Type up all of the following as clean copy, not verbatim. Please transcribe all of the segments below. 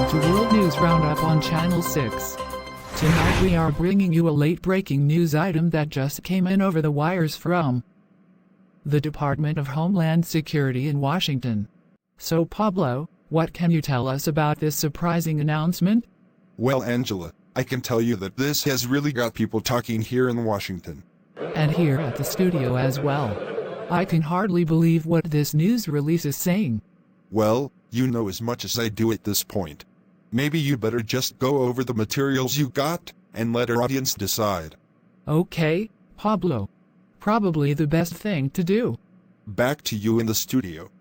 welcome to World News Roundup on Channel 6. Tonight we are bringing you a late-breaking news item that just came in over the wires from the Department of Homeland Security in Washington. So Pablo, what can you tell us about this surprising announcement? Well, Angela, I can tell you that this has really got people talking here in Washington. And here at the studio as well. I can hardly believe what this news release is saying. Well, you know as much as I do at this point. Maybe you better just go over the materials you got, and let our audience decide. Okay, Pablo. Probably the best thing to do. Back to you in the studio.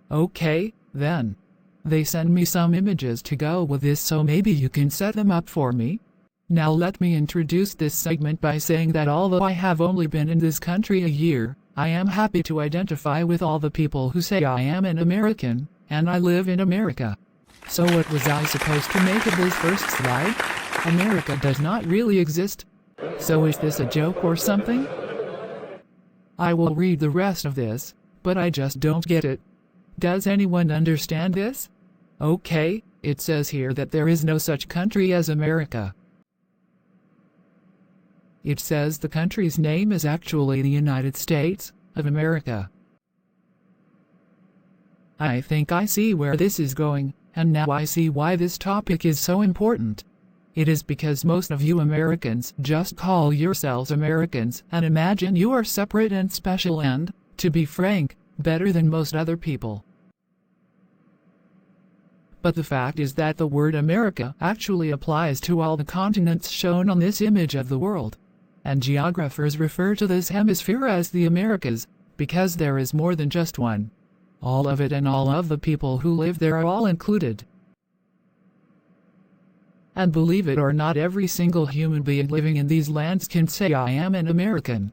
Okay, then. They send me some images to go with this, so maybe you can set them up for me? Now let me introduce this segment by saying that although I have only been in this country a year, I am happy to identify with all the people who say I am an American, and I live in America. So what was I supposed to make of this first slide? America does not really exist. So is this a joke or something? I will read the rest of this, but I just don't get it. Does anyone understand this? Okay, it says here that there is no such country as America. It says the country's name is actually the United States of America. I think I see where this is going, and now I see why this topic is so important. It is because most of you Americans just call yourselves Americans and imagine you are separate and special and, to be frank, better than most other people. But the fact is that the word America actually applies to all the continents shown on this image of the world. And geographers refer to this hemisphere as the Americas, because there is more than just one. All of it and all of the people who live there are all included. And believe it or not, every single human being living in these lands can say I am an American.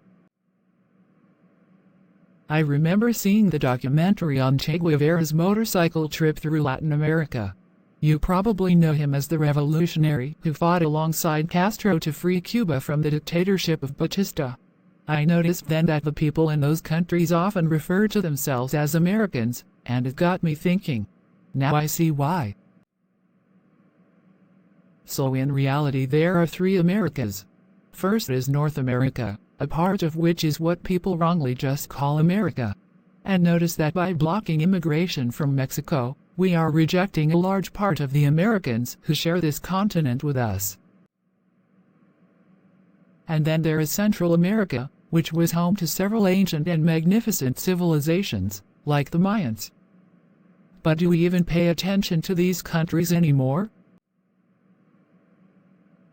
I remember seeing the documentary on Che Guevara's motorcycle trip through Latin America. You probably know him as the revolutionary who fought alongside Castro to free Cuba from the dictatorship of Batista. I noticed then that the people in those countries often refer to themselves as Americans, and it got me thinking. Now I see why. So in reality there are three Americas. First is North America, a part of which is what people wrongly just call America. And notice that by blocking immigration from Mexico, we are rejecting a large part of the Americans who share this continent with us. And then there is Central America, which was home to several ancient and magnificent civilizations, like the Mayans. But do we even pay attention to these countries anymore?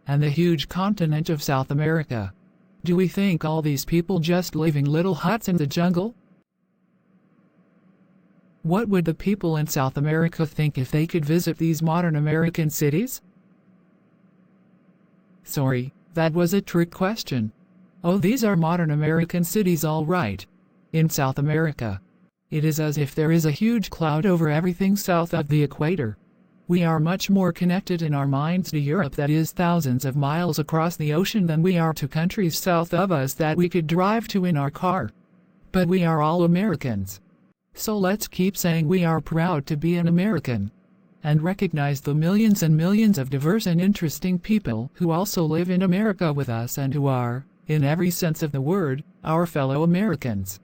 And the huge continent of South America. Do we think all these people just live in little huts in the jungle? What would the people in South America think if they could visit these modern American cities? Sorry, that was a trick question. Oh, these are modern American cities, all right. In South America, it is as if there is a huge cloud over everything south of the equator. We are much more connected in our minds to Europe that is thousands of miles across the ocean than we are to countries south of us that we could drive to in our car. But we are all Americans. So let's keep saying we are proud to be an American. And recognize the millions and millions of diverse and interesting people who also live in America with us and who are, in every sense of the word, our fellow Americans.